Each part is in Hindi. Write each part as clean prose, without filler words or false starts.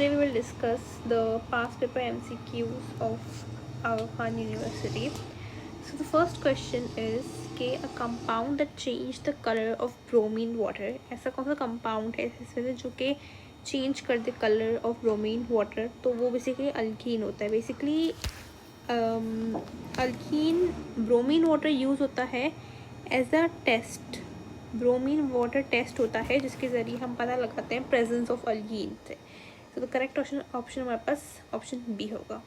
today we will discuss the past paper MCQs of our Khan University. So the first question is कि a compound that changed the color of bromine water, ऐसा कौन सा compound है इसमें से जो कि चेंज कर दे कलर ऑफ ब्रोमीन वाटर? तो वो बेसिकली अल्कीन होता है. Basically alkene bromine water use होता है as a test. Bromine water test होता है जिसके ज़रिए हम पता लगाते हैं प्रेजेंस ऑफ अल्कीन से. तो करेक्ट ऑप्शन हमारे पास ऑप्शन बी होगा.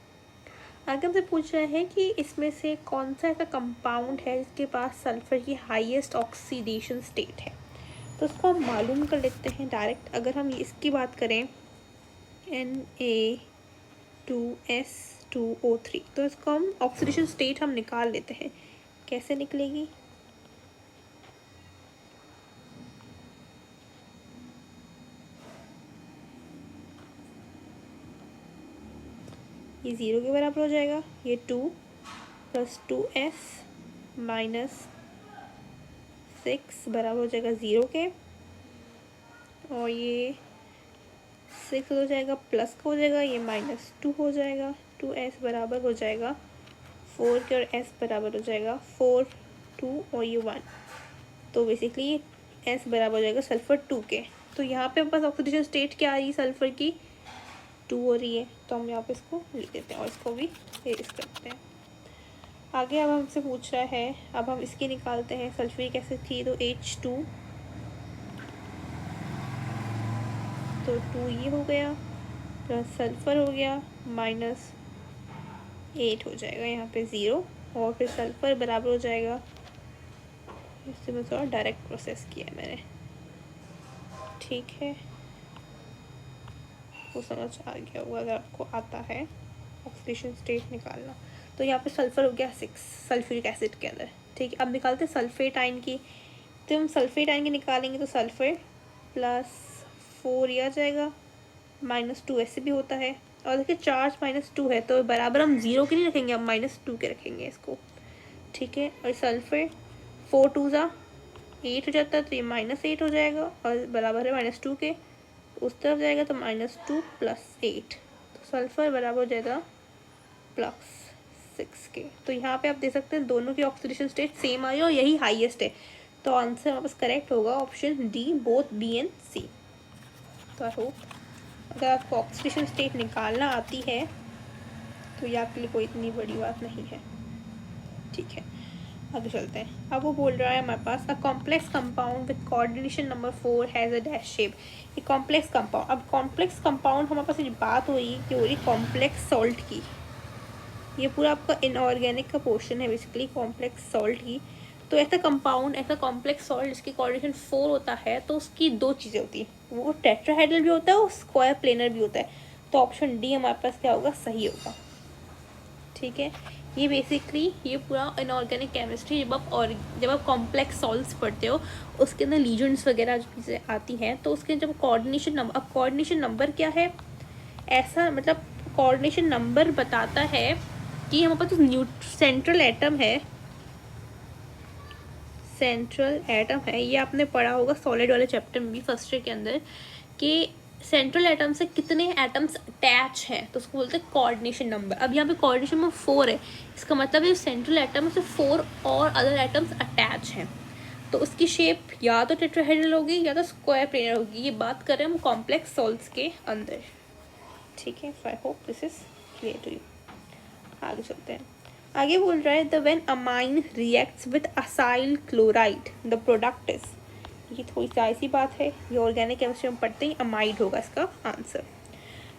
आगे हमसे पूछ रहा है कि इसमें से कौन सा ऐसा कंपाउंड है जिसके पास सल्फर की हाईएस्ट ऑक्सीडेशन स्टेट है. तो उसको हम मालूम कर लेते हैं डायरेक्ट. अगर हम इसकी बात करें Na2S2O3, तो इसको हम ऑक्सीडेशन स्टेट हम निकाल लेते हैं. कैसे निकलेगी? ये 0 के बराबर हो जाएगा. ये 2 + 2S - 6 बराबर हो जाएगा 0 के. और ये 6 हो जाएगा प्लस का हो जाएगा, ये -2 हो जाएगा. 2S बराबर हो जाएगा 4 के और S बराबर हो जाएगा 4, 2 और ये 1. तो बेसिकली S बराबर हो जाएगा सल्फर 2 के. तो यहाँ पे हमारे पास ऑक्सीडेशन स्टेट क्या आ रही है सल्फर की? 2 हो रही है. तो हम यहाँ पे इसको लिख देते हैं और इसको भी एरेज करते हैं. आगे अब हमसे पूछ रहा है, अब हम इसकी निकालते हैं. सल्फ्यूरिक एसिड थी तो H2, तो 2 ये हो गया प्लस सल्फ़र हो गया -8 हो जाएगा यहाँ पे 0. और फिर सल्फ़र बराबर हो जाएगा, इससे मैं थोड़ा डायरेक्ट प्रोसेस किया है मैंने. ठीक है, वो समझ आ गया होगा अगर आपको आता है ऑक्सीडेशन स्टेट निकालना. तो यहाँ पे सल्फ़र हो गया 6 सल्फ्यूरिक एसिड के अंदर. ठीक है, अब निकालते हैं सल्फेट आयन की. तो हम सल्फेट आयन की निकालेंगे तो सल्फ़र +4 ये आ जाएगा, -2 ऐसे भी होता है. और देखिए चार्ज -2 है तो बराबर हम 0 के नहीं रखेंगे, हम -2 के रखेंगे इसको. ठीक है, और सल्फर 4 2 ज़ा 8 हो जाता है तो ये -8 हो जाएगा और बराबर है -2 के. उस तरफ जाएगा तो -2 + 8, तो सल्फर बराबर हो जाएगा +6 के. तो यहाँ पे आप देख सकते हैं दोनों की ऑक्सीडेशन स्टेट सेम आई और यही हाईएस्ट है. तो आंसर हमारे पास करेक्ट होगा option D, both B and C. तो आई होप अगर आपको ऑक्सीडेशन स्टेट निकालना आती है तो ये आपके लिए कोई इतनी बड़ी बात नहीं है. ठीक है, आगे चलते हैं. अब वो बोल रहा है हमारे पास a complex compound with coordination number 4 has a dash shape. ये कॉम्प्लेक्स कंपाउंड. अब कॉम्प्लेक्स कंपाउंड हमारे पास ये बात हो रही कि हो रही कॉम्प्लेक्स सॉल्ट की. ये पूरा आपका इनऑर्गेनिक का पोर्शन है बेसिकली कॉम्प्लेक्स सॉल्ट की. तो ऐसा कंपाउंड, ऐसा कॉम्प्लेक्स सॉल्ट जिसकी कोऑर्डिनेशन 4 होता है तो उसकी दो चीज़ें होती हैं. वो टेट्राहेड्रल भी होता है और स्क्वायर प्लेनर भी होता है. तो ऑप्शन डी हमारे पास क्या होगा? सही होगा. ठीक है, ये बेसिकली ये पूरा इनऑर्गेनिक केमिस्ट्री जब आप कॉम्प्लेक्स सॉल्ट्स पढ़ते हो उसके अंदर लीजेंड्स वगैरह जो चीज़ें आती हैं तो उसके जब कोऑर्डिनेशन नंबर. अब कोऑर्डिनेशन नंबर क्या है? ऐसा मतलब कोऑर्डिनेशन नंबर बताता है कि हमारे पास सेंट्रल एटम है. सेंट्रल एटम है, ये आपने पढ़ा होगा सॉलिड वाले चैप्टर में भी फर्स्ट ईयर के अंदर कि सेंट्रल एटम से कितने एटम्स अटैच हैं तो उसको बोलते हैं कोऑर्डिनेशन नंबर. अब यहाँ पे कोऑर्डिनेशन नंबर 4 है, इसका मतलब ये सेंट्रल एटम से 4 और अदर एटम्स अटैच हैं. तो उसकी शेप या तो टेट्राहेड्रल होगी या तो स्क्वायर प्लेनर होगी. ये बात कर रहे हैं हम कॉम्प्लेक्स सॉल्ट्स के अंदर. ठीक है, so I hope this is clear to you. आगे चलते हैं. आगे बोल रहा है the when amine reacts with acyl chloride the product is. ये थोड़ी सी ऐसी बात है, ये ऑर्गेनिक केमिस्ट्री में पढ़ते ही अमाइड होगा इसका आंसर.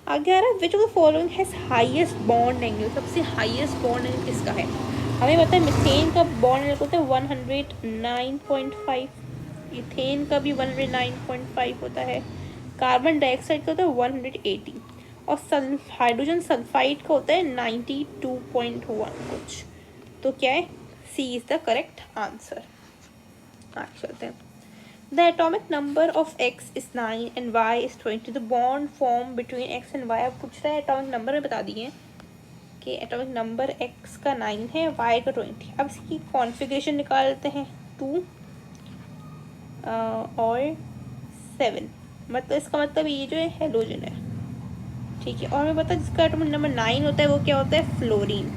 आगे आ रहा है विच of the following has highest bond angle. सबसे हाईएस्ट बॉन्ड एंगल किसका है? हमें पता है मिथेन का बॉन्ड एंगल होता है 109.5, इथेन का भी 109.5 होता है, कार्बन डाइऑक्साइड का होता है 180 और हाइड्रोजन सल्फाइड का होता है 92.1 कुछ. तो क्या है? सी इज द करेक्ट आंसर. आगे चलते हैं. The atomic number of X is 9 and Y is 20. The bond formed between X and Y. अब पूछ रहा है एटॉमिक नंबर में बता दिए कि एटॉमिक नंबर X का 9 है, Y का 20. अब इसकी कॉन्फ़िगरेशन निकाल लेते हैं. 2 और 7, मतलब इसका मतलब ये जो है हेलोजन है. ठीक है, और मैं बता जिसका एटॉमिक नंबर 9 होता है वो क्या होता है, फ्लोरीन।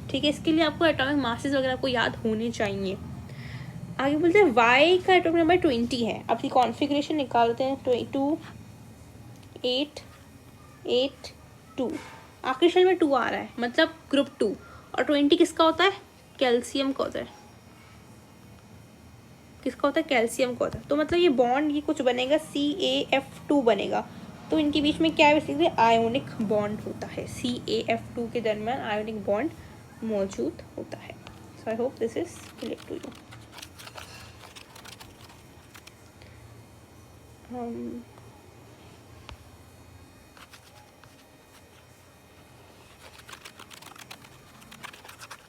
ठीक है, इसके लिए आपको एटॉमिक मासेस वगैरह आपको याद होने चाहिए। आगे बोलते हैं वाई का एटॉमिक नंबर 20 है। अपनी कॉन्फ़िगरेशन निकालते हैं, 2 8 8 2, आखिरी शेल में 2 आ रहा है मतलब ग्रुप 2, और 20 किसका होता है, कैल्शियम का होता है। किसका होता है, कैल्शियम का होता है। तो मतलब ये बॉन्ड ये कुछ बनेगा, CaF2 बनेगा। तो इनके बीच में क्या है, बेसिकली आयोनिक बॉन्ड होता है। CaF2 के दरम्यान आयोनिक बॉन्ड मौजूद होता है। So I hope this is clear to you.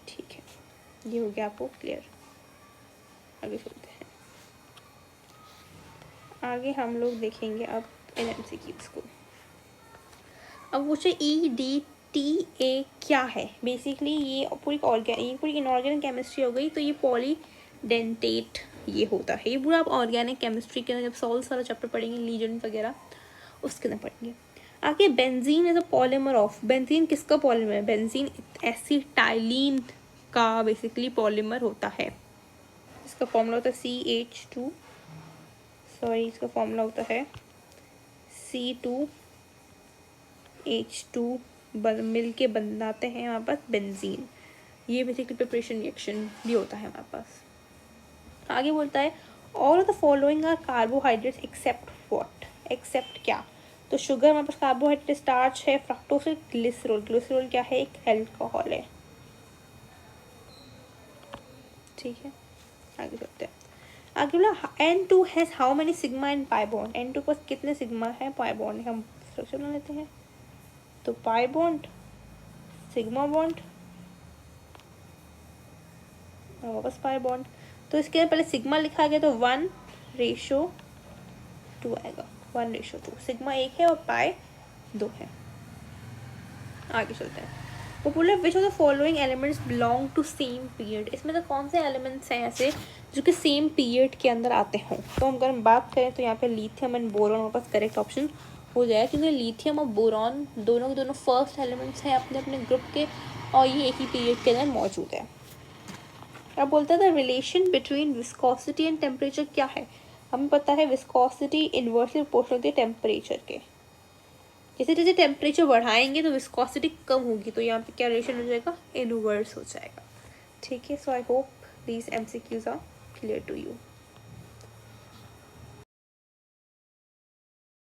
ठीक है, ये हो गया आपको क्लियर। आगे चलते हैं। आगे हम लोग देखेंगे अब इन MCQs को। अब पूछे EDTA क्या है। बेसिकली ये पूरी इनऑर्गेनिक केमिस्ट्री हो गई, तो ये पॉलीडेंटेट ये होता है। ये पूरा आप ऑर्गेनिक केमिस्ट्री के अंदर जब सॉल्व सारा चैप्टर पढ़ेंगे, लीजेंड वगैरह उसके अंदर पढ़ेंगे। आगे benzene as a polymer of, benzene किसका पॉलीमर है, बेंजीन एसिटाइलिन का बेसिकली पॉलीमर होता है। इसका फॉर्मूला होता है CH2, सॉरी इसका फॉर्मूला होता है C2H2, मिल के बनाते हैं हमारे पास बेंजीन। ये बेसिकली प्रिपरेशन रिएक्शन भी होता है हमारे पास। आगे बोलता है all of the following are carbohydrates except what, except क्या। तो शुगर हमारे पास कार्बोहाइड्रेट, स्टार्च है, फ्रक्टोज है, ग्लिसरॉल। ग्लिसरॉल क्या है, एक अल्कोहल है। ठीक है, आगे चलते हैं। आगे बोला N2 has how many sigma and pi bond. N2 पर कितने सिग्मा है, पाई बॉन्ड है। हम स्ट्रक्चर बना लेते हैं। तो पाई बॉन्ड, सिग्मा बॉन्ड और वापस पाई बॉन्ड। तो इसके पहले सिग्मा लिखा गया तो 1:2 आएगा, 1:2। सिग्मा 1 है और पाई 2 है। आगे चलते हैं। वो बोला which of the following elements belong to same period. इसमें तो कौन से एलिमेंट्स हैं ऐसे जो कि सेम पीरियड के अंदर आते हों। तो हम अगर हम बात करें तो यहाँ पे लिथियम एंड बोरॉन हमारे पास करेक्ट ऑप्शन हो जाएगा, क्योंकि लिथियम और बोरॉन दोनों के दोनों फर्स्ट एलिमेंट्स हैं अपने अपने ग्रुप के, और ये एक ही पीरियड के अंदर मौजूद है। अब बोलता है the relation between viscosity and temperature क्या है। हमें पता है विस्कोसिटी इन्वर्सली प्रोपोर्शनल होती है टेम्परेचर के। जैसे जैसे टेम्परेचर बढ़ाएंगे तो विस्कोसिटी कम होगी, तो यहाँ पे क्या रिलेशन हो जाएगा, इनवर्स हो जाएगा। ठीक है, so I hope these MCQs are clear to you.